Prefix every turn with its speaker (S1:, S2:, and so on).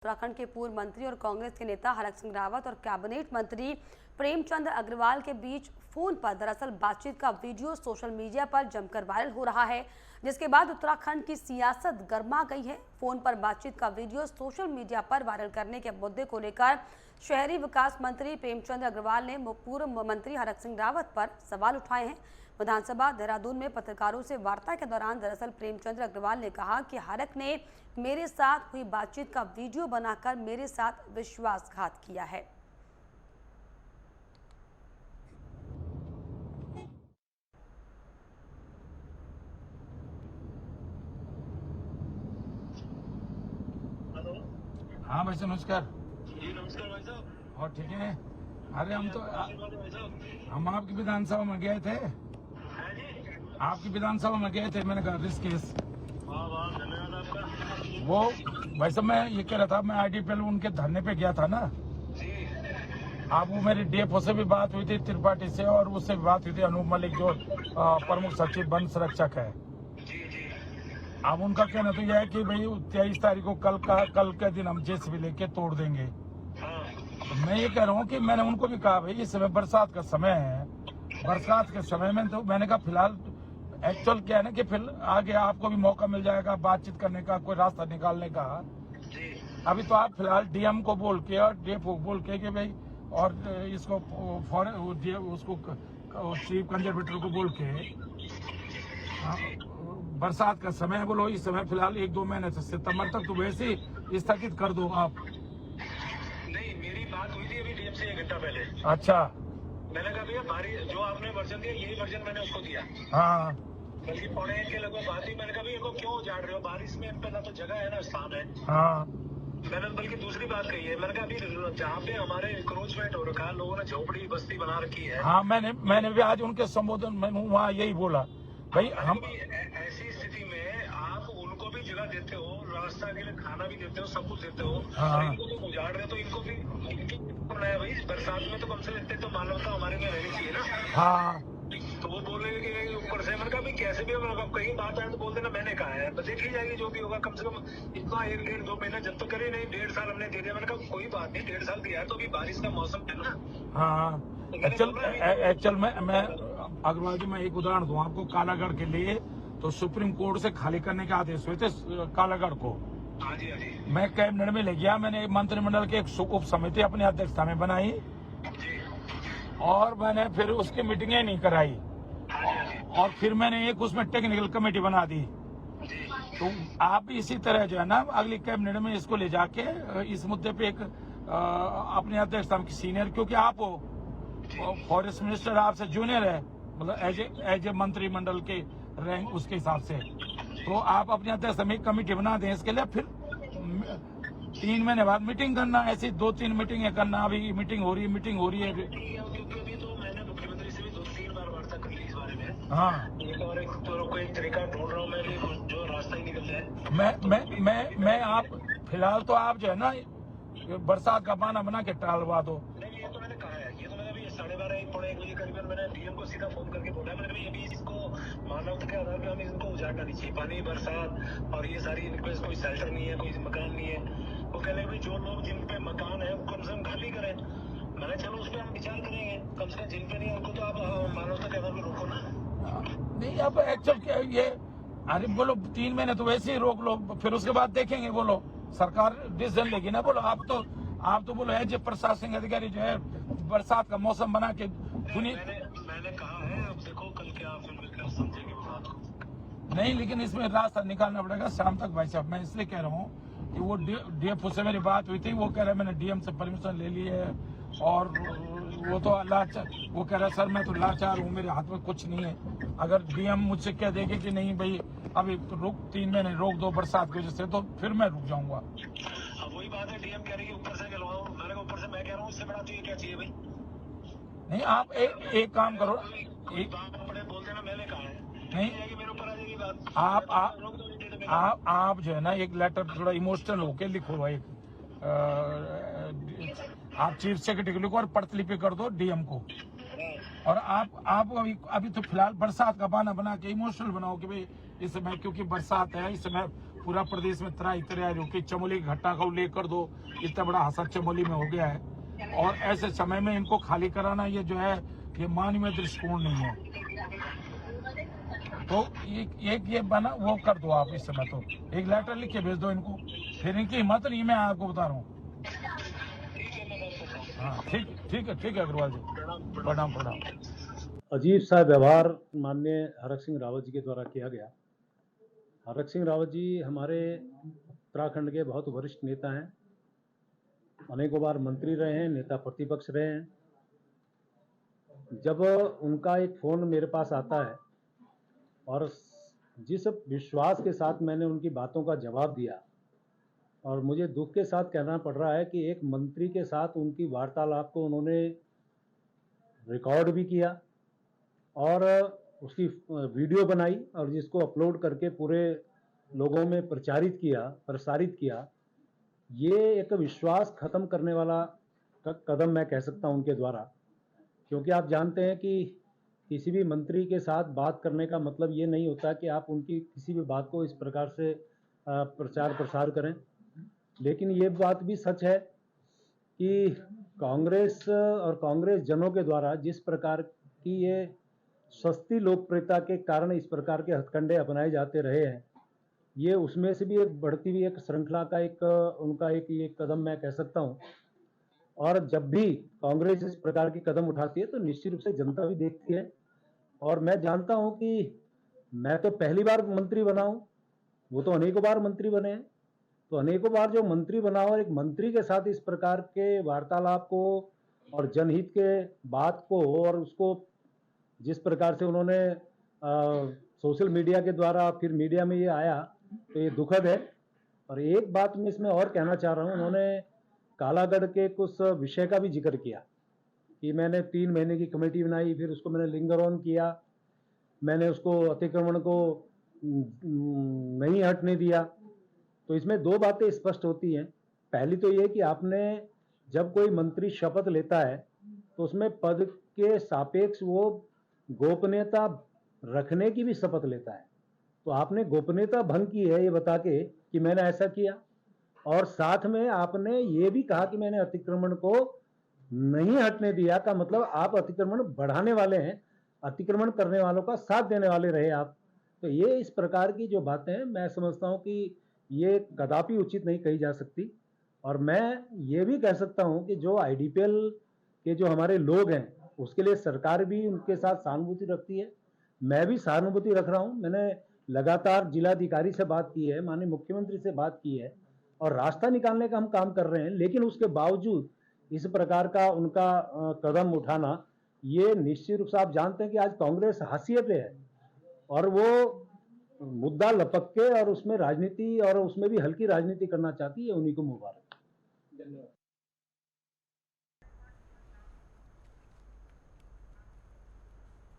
S1: उत्तराखंड के पूर्व मंत्री और कांग्रेस के नेता हरक सिंह रावत और कैबिनेट मंत्री प्रेमचंद अग्रवाल के बीच फोन पर दरअसल बातचीत का वीडियो सोशल मीडिया पर जमकर वायरल हो रहा है, जिसके बाद उत्तराखंड की सियासत गर्मा गई है। फोन पर बातचीत का वीडियो सोशल मीडिया पर वायरल करने के मुद्दे को लेकर शहरी विकास मंत्री प्रेमचंद अग्रवाल ने पूर्व मंत्री हरक सिंह रावत पर सवाल उठाए हैं। विधानसभा देहरादून में पत्रकारों से वार्ता के दौरान दरअसल प्रेमचंद अग्रवाल ने कहा कि हरक ने मेरे साथ हुई बातचीत का वीडियो बनाकर मेरे साथ विश्वासघात किया है।
S2: हाँ भाई साहब नमस्कार।
S3: जी नमस्कार भाई साहब।
S2: और ठीक है? अरे हम तो हम आपकी विधानसभा में गए थे, आपकी विधानसभा में गए थे। मैंने कहा ऋषिकेश।
S3: धन्यवाद आपका।
S2: वो भाई साहब मैं ये कह रहा था, मैं IDPL उनके धरने पे गया था ना।
S3: जी
S2: आप वो मेरी DFO से भी बात हुई थी, त्रिपाठी से, और उससे भी बात हुई थी अनूप मलिक जो प्रमुख सचिव वन संरक्षक है।
S3: जी जी
S2: अब उनका कहना तो यह है कि भाई 23 तारीख को कल के दिन हम JCB लेके तोड़ देंगे।
S3: हाँ
S2: तो मैं ये कह रहा हूँ कि मैंने उनको भी कहा भाई इस समय बरसात का समय है, बरसात के समय में तो मैंने कहा फिलहाल एक्चुअल क्या है ना कि फिर आगे आपको भी मौका मिल जाएगा बातचीत करने का, कोई रास्ता निकालने का।
S3: जी
S2: अभी तो आप फिलहाल DM को बोल के और DFO को बोल के कि भाई, और इसको उसको चीफ कंजर्वेटर को बोल के बरसात का समय है, बोलो इस समय फिलहाल 1-2 महीने से सितंबर तक तो वैसे ही स्थगित कर दो आप।
S3: नहीं, मेरी बात हुई थी अभी DM से 1 घंटा पहले।
S2: अच्छा।
S3: मैंने कहा भैया भारी जो आपने वर्जन दिया यही वर्जन मैंने उसको दिया।
S2: हाँ
S3: बल्कि 1:45 के लगभग बात हुई। मैंने कहा भैया इनको क्यों उजाड़ रहे हो, बारिश में इन पे ना तो जगह है ना स्थान है।
S2: हाँ
S3: मैंने बल्कि दूसरी बात कही है, मैंने कहा अभी जहाँ पे हमारे इंक्रोचमेंट हो रखा है, लोगों ने झोपड़ी बस्ती बना रखी है।
S2: हाँ मैंने भी आज उनके संबोधन में वहाँ यही बोला भाई हम
S3: ऐसी स्थिति में आप उनको भी जगह देते हो, रास्ता के लिए खाना भी देते हो, सब कुछ देते हो।
S2: हाँ।
S3: और इनको तो उजाड़ रहे हो, तो इनको भी है भाई। बरसात में तो कम से कम तो मानवता हमारे में रहनी चाहिए ना।
S2: हाँ
S3: तो वो बोल रहे हैं कि ऊपर से। मैंने कहा भाई कैसे भी होगा, कहीं बात आए तो बोल देना मैंने कहा है, बस देखी जाएगी जो भी होगा। कम से कम इतना 1-1.5-2 महीना जब तक करे नहीं, 1.5 साल हमने दे दिया। मैंने कहा कोई बात नहीं, 1.5 साल दिया है तो अभी बारिश का मौसम है ना।
S2: हाँ एक्चुअल मैं अग्रवाल जी मैं एक उदाहरण दूं आपको। कालागढ़ के लिए तो सुप्रीम कोर्ट से खाली करने के आदेश हुए थे कालागढ़ को।
S3: हाँ जी हाँ जी
S2: मैं कैबिनेट में ले गया, मैंने मंत्रिमंडल की एक उप समिति अपनी अध्यक्षता में बनाई
S3: जी
S2: और मैंने फिर उसकी मीटिंगें नहीं कराई,
S3: हाँ जी हाँ जी
S2: और फिर मैंने एक उसमें टेक्निकल कमेटी बना दी।
S3: जी।
S2: तो आप भी इसी तरह जो है ना अगली कैबिनेट में इसको ले जाके इस मुद्दे पे एक अपने अध्यक्षता में सीनियर, क्योंकि आप फॉरेस्ट मिनिस्टर आपसे जूनियर है, मतलब एज ए मंत्रिमंडल के रैंक उसके हिसाब से, तो आप अपने अध्यक्षता में एक कमेटी बना दें इसके लिए। फिर 3 महीने बाद मीटिंग करना, ऐसी 2-3 मीटिंगें करना। अभी मीटिंग हो रही है
S3: क्योंकि अभी तो मैंने मुख्यमंत्री से भी 2-3 बार वार्ता कर ली इस बारे में।
S2: हाँ
S3: एक तो कोई तरीका ढूंढ रहा हूँ मैं भी, जो रास्ता ही निकल जाए।
S2: मैं आप फिलहाल तो आप जो है ना बरसात का बहाना बना के टालवा दो।
S3: नहीं ये तो मैंने कहा है, ये तो मैंने अभी 12:30-1 बजे करीबन मैंने DM को सीधा फोन करके बोला। मैंने कहा अभी इसको मानवता के आधार पर हमें इनको उजाड़ना नहीं चाहिए। पानी बरसात और ये सारी इनके कोई शेल्टर नहीं है, कोई मकान नहीं है। वो कह रहे भाई जो लोग जिन पे मकान है कम से कम खाली करें। मैंने चलो उस पर हम विचार करेंगे, कम से कम जिन पे नहीं है उनको तो आप मानवता के आधार पर रोको ना।
S2: नहीं अब एक्चुअल क्या ये, अरे बोलो 3 महीने तो वैसे ही रोक लो, फिर उसके बाद देखेंगे। बोलो सरकार डिसीजन लेगी ना। बोलो आप तो बोलो एज ए प्रशासनिक अधिकारी जो है बरसात का मौसम बना के
S3: मैंने कहा है, अब देखो कल क्या फिर समझेंगे बात को।
S2: नहीं, लेकिन इसमें रास्ता निकालना पड़ेगा शाम तक भाई साहब। मैं इसलिए कह रहा हूँ कि वो DFO से मेरी बात हुई थी, वो कह रहा है मैंने DM से परमिशन ले ली है, और वो तो वो कह रहा है सर मैं तो लाचार हूँ, मेरे हाथ में कुछ नहीं है। अगर DM मुझसे कह देंगे कि नहीं भाई अभी तो 3 महीने रोक दो बरसात की वजह से, तो फिर मैं रुक जाऊंगा।
S3: अब वही बात है, DM कह रही है ऊपर से गलवाओ। मैंने कहा ऊपर से मैं कह रहा हूँ इससे बड़ा चाहिए क्या चाहिए भाई।
S2: नहीं आप एक काम करो,
S3: बड़े बोल देना मैंने कहा है,
S2: नहीं
S3: मेरे ऊपर आ जाएगी बात।
S2: आप जो है ना एक लेटर थोड़ा इमोशनल होके लिखो, एक आप चीफ सेक्रेटरी को लिखो और प्रतिलिपि कर दो DM को। और आप अभी तो फिलहाल बरसात का बहाना बना के इमोशनल बनाओ कि भाई इस समय क्योंकि बरसात है, इस समय पूरा प्रदेश में त्राही त्राही हो कि चमोली की घटना का उल्लेख कर दो, इतना बड़ा हादसा चमोली में हो गया है और ऐसे समय में इनको खाली कराना ये जो है ये मानवीय दृष्टिकोण नहीं है। तो एक ये बना वो कर दो आप इस समय, तो एक लेटर लिख के भेज दो इनको, फिर इनकी हिम्मत नहीं, मैं आपको बता रहा हूँ। हाँ ठीक है अग्रवाल जी, प्रणाम।
S4: अजीब सा व्यवहार माननीय हरक सिंह रावत जी के द्वारा किया गया। हरक सिंह रावत जी हमारे उत्तराखंड के बहुत वरिष्ठ नेता हैं, अनेकों बार मंत्री रहे हैं, नेता प्रतिपक्ष रहे हैं। जब उनका एक फ़ोन मेरे पास आता है और जिस विश्वास के साथ मैंने उनकी बातों का जवाब दिया, और मुझे दुख के साथ कहना पड़ रहा है कि एक मंत्री के साथ उनकी वार्तालाप को उन्होंने रिकॉर्ड भी किया और उसकी वीडियो बनाई और जिसको अपलोड करके पूरे लोगों में प्रसारित किया। ये एक विश्वास ख़त्म करने वाला कदम मैं कह सकता हूँ उनके द्वारा, क्योंकि आप जानते हैं कि किसी भी मंत्री के साथ बात करने का मतलब ये नहीं होता कि आप उनकी किसी भी बात को इस प्रकार से प्रचार प्रसार करें। लेकिन ये बात भी सच है कि कांग्रेस और कांग्रेस जनों के द्वारा जिस प्रकार की ये सस्ती लोकप्रियता के कारण इस प्रकार के हथकंडे अपनाए जाते रहे हैं, ये उसमें से भी एक बढ़ती हुई एक श्रृंखला का उनका एक कदम मैं कह सकता हूँ। और जब भी कांग्रेस इस प्रकार की कदम उठाती है तो निश्चित रूप से जनता भी देखती है। और मैं जानता हूँ कि मैं तो पहली बार मंत्री बना हूँ, वो तो अनेकों बार मंत्री बने हैं। तो अनेकों बार जो मंत्री बना हो और एक मंत्री के साथ इस प्रकार के वार्तालाप को और जनहित के बात को और उसको जिस प्रकार से उन्होंने सोशल मीडिया के द्वारा फिर मीडिया में ये आया, तो ये दुखद है। और एक बात मैं इसमें और कहना चाह रहा हूँ, उन्होंने कालागढ़ के कुछ विषय का भी जिक्र किया कि मैंने 3 महीने की कमेटी बनाई, फिर उसको मैंने लिंगर ऑन किया, मैंने उसको अतिक्रमण को नहीं हटने दिया। तो इसमें 2 बातें स्पष्ट होती हैं। पहली तो ये कि आपने जब कोई मंत्री शपथ लेता है तो उसमें पद के सापेक्ष वो गोपनीयता रखने की भी शपथ लेता है। तो आपने गोपनीयता भंग की है ये बता के कि मैंने ऐसा किया, और साथ में आपने ये भी कहा कि मैंने अतिक्रमण को नहीं हटने दिया, का मतलब आप अतिक्रमण बढ़ाने वाले हैं, अतिक्रमण करने वालों का साथ देने वाले रहे आप। तो ये इस प्रकार की जो बातें हैं मैं समझता हूँ कि ये कदापि उचित नहीं कही जा सकती। और मैं ये भी कह सकता हूँ कि जो आईडीपीएल के जो हमारे लोग हैं उसके लिए सरकार भी उनके साथ सहानुभूति रखती है, मैं भी सहानुभूति रख रहा हूँ। मैंने लगातार जिलाधिकारी से बात की है, माननीय मुख्यमंत्री से बात की है और रास्ता निकालने का हम काम कर रहे हैं। लेकिन उसके बावजूद इस प्रकार का उनका कदम उठाना, ये निश्चित रूप से आप जानते हैं कि आज कांग्रेस हाशिए पे है और वो मुद्दा लपक के और उसमें राजनीति और उसमें भी हल्की राजनीति करना चाहती है, उन्हीं को मुबारक।